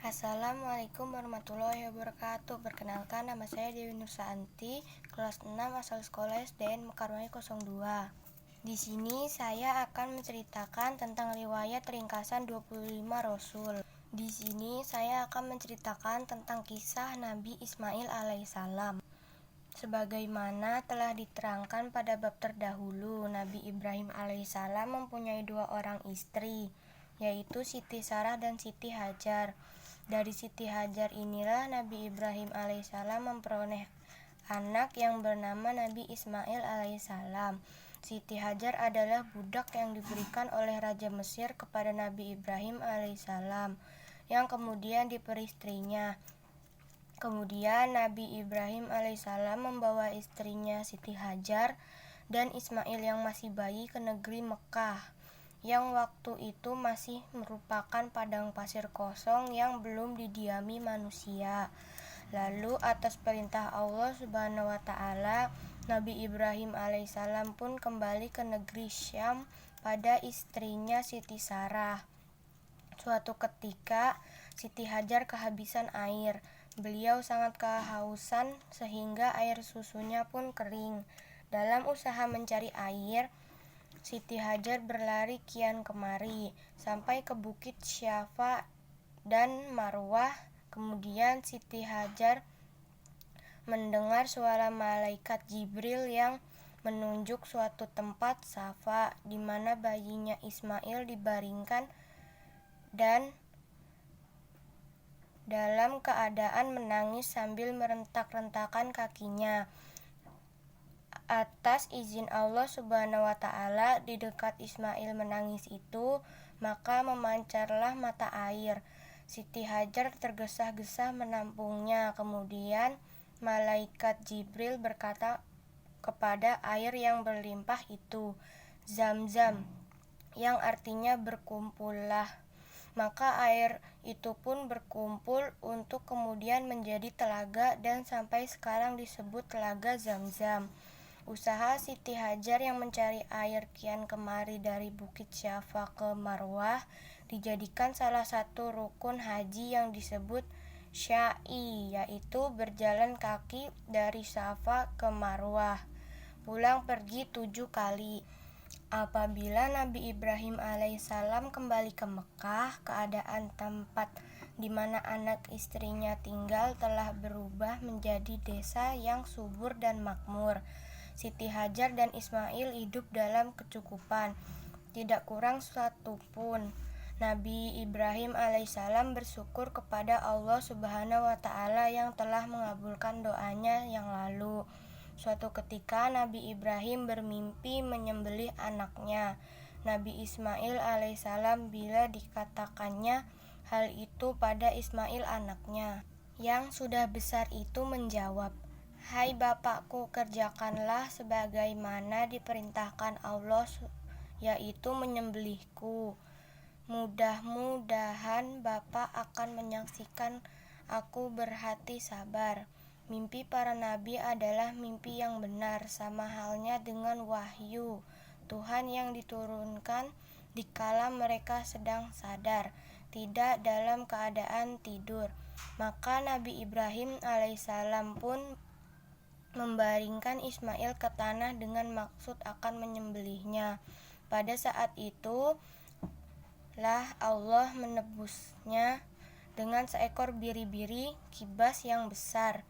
Assalamualaikum warahmatullahi wabarakatuh. Perkenalkan, nama saya Dewi Nursanti, kelas 6 asal sekolah SDN Mekarwangi 02. Di sini saya akan menceritakan tentang riwayat ringkasan 25 Rasul. Di sini saya akan menceritakan tentang kisah Nabi Ismail alaihissalam. Sebagaimana telah diterangkan pada bab terdahulu, Nabi Ibrahim alaihissalam mempunyai 2 orang istri, yaitu Siti Sarah dan Siti Hajar. Dari Siti Hajar inilah Nabi Ibrahim alaihissalam memperoleh anak yang bernama Nabi Ismail alaihissalam. Siti Hajar adalah budak yang diberikan oleh Raja Mesir kepada Nabi Ibrahim alaihissalam, yang kemudian diperistrinya. Kemudian Nabi Ibrahim alaihissalam membawa istrinya Siti Hajar dan Ismail yang masih bayi ke negeri Mekah, yang waktu itu masih merupakan padang pasir kosong yang belum didiami manusia. Lalu atas perintah Allah Subhanahu wa Ta'ala, Nabi Ibrahim alaihissalam pun kembali ke negeri Syam pada istrinya Siti Sarah. Suatu ketika Siti Hajar kehabisan air. Beliau sangat kehausan sehingga air susunya pun kering. Dalam usaha mencari air, Siti Hajar berlari kian kemari sampai ke Bukit Syafa dan Marwah. Kemudian Siti Hajar mendengar suara malaikat Jibril yang menunjuk suatu tempat Safa di mana bayinya Ismail dibaringkan dan dalam keadaan menangis sambil merentak-rentakan kakinya. Atas izin Allah Subhanahu wa Ta'ala, di dekat Ismail menangis itu, maka memancarlah mata air. Siti Hajar tergesa-gesa menampungnya. Kemudian malaikat Jibril berkata kepada air yang berlimpah itu, "Zam-zam," yang artinya berkumpullah. Maka air itu pun berkumpul untuk kemudian menjadi telaga dan sampai sekarang disebut Telaga Zam-zam. Usaha Siti Hajar yang mencari air kian kemari dari Bukit Syafa ke Marwah dijadikan salah satu rukun haji yang disebut Sya'i, yaitu berjalan kaki dari Safa ke Marwah, pulang pergi 7 kali. Apabila Nabi Ibrahim alaihissalam kembali ke Mekah, keadaan tempat di mana anak istrinya tinggal telah berubah menjadi desa yang subur dan makmur. Siti Hajar dan Ismail hidup dalam kecukupan, tidak kurang satupun. Nabi Ibrahim alaihissalam bersyukur kepada Allah Subhanahu wa Ta'ala yang telah mengabulkan doanya yang lalu. Suatu ketika Nabi Ibrahim bermimpi menyembelih anaknya, Nabi Ismail alaihissalam, bila dikatakannya hal itu pada Ismail anaknya, yang sudah besar itu menjawab, "Hai bapakku, kerjakanlah sebagaimana diperintahkan Allah, yaitu menyembelihku. Mudah-mudahan bapak akan menyaksikan aku berhati sabar." Mimpi para nabi adalah mimpi yang benar, sama halnya dengan wahyu Tuhan yang diturunkan dikala mereka sedang sadar, tidak dalam keadaan tidur. Maka Nabi Ibrahim alaihissalam pun membaringkan Ismail ke tanah dengan maksud akan menyembelihnya. Pada saat itu lah Allah menebusnya dengan seekor biri-biri kibas yang besar.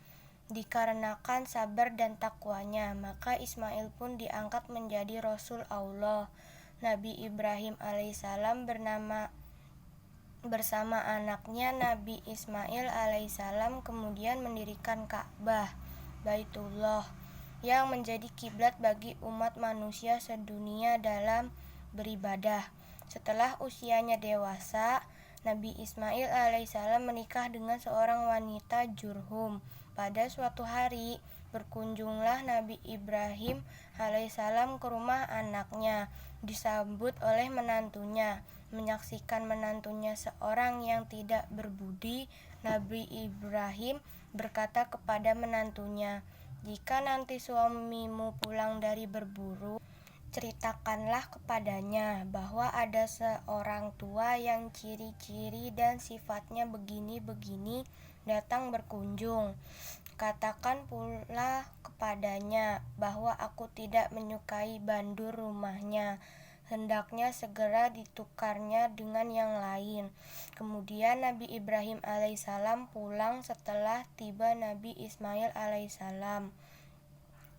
Dikarenakan sabar dan takwanya, maka Ismail pun diangkat menjadi Rasul Allah. Nabi Ibrahim alaihissalam bersama anaknya Nabi Ismail alaihissalam kemudian mendirikan Ka'bah, Baitullah, yang menjadi kiblat bagi umat manusia sedunia dalam beribadah. Setelah usianya dewasa, Nabi Ismail alaihissalam menikah dengan seorang wanita Jurhum. Pada suatu hari, berkunjunglah Nabi Ibrahim alaihissalam ke rumah anaknya, disambut oleh menantunya. Menyaksikan menantunya seorang yang tidak berbudi, Nabi Ibrahim berkata kepada menantunya, "Jika nanti suamimu pulang dari berburu, ceritakanlah kepadanya bahwa ada seorang tua yang ciri-ciri dan sifatnya begini-begini datang berkunjung. Katakan pula kepadanya bahwa aku tidak menyukai bandur rumahnya. Hendaknya segera ditukarnya dengan yang lain. Kemudian Nabi Ibrahim alaihissalam pulang setelah tiba Nabi Ismail alaihissalam.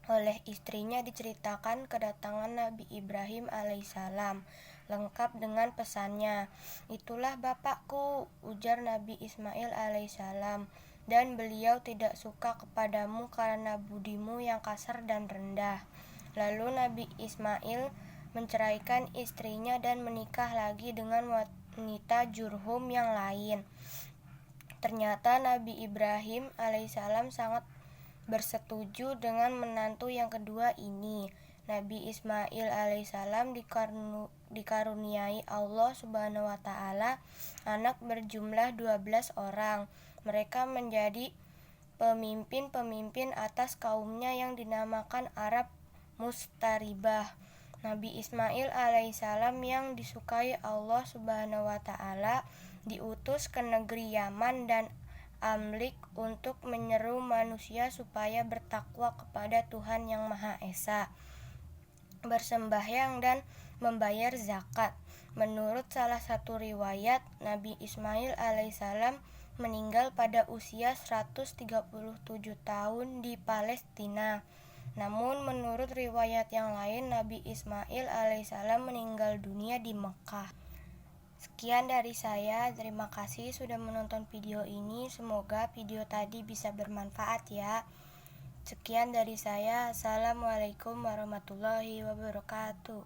Oleh istrinya diceritakan kedatangan Nabi Ibrahim alaihissalam, lengkap dengan pesannya. Itulah bapakku, ujar Nabi Ismail alaihissalam, dan beliau tidak suka kepadamu karena budimu yang kasar dan rendah. Lalu Nabi Ismail menceraikan istrinya dan menikah lagi dengan wanita Jurhum yang lain. Ternyata Nabi Ibrahim alaihissalam sangat bersetuju dengan menantu yang kedua ini. Nabi Ismail alaihissalam dikaruniai Allah subhanahu wa ta'ala anak berjumlah 12 orang. Mereka menjadi pemimpin-pemimpin atas kaumnya yang dinamakan Arab Mustaribah. Nabi Ismail alaihissalam yang disukai Allah subhanahu wa ta'ala diutus ke negeri Yaman dan Amlik untuk menyeru manusia supaya bertakwa kepada Tuhan yang Maha Esa, bersembahyang dan membayar zakat. Menurut salah satu riwayat, Nabi Ismail alaihissalam meninggal pada usia 137 tahun di Palestina. Namun menurut riwayat yang lain, Nabi Ismail alaihissalam meninggal dunia di Mekah. Sekian dari saya, terima kasih sudah menonton video ini. Semoga video tadi bisa bermanfaat ya. Sekian dari saya, Assalamualaikum warahmatullahi wabarakatuh.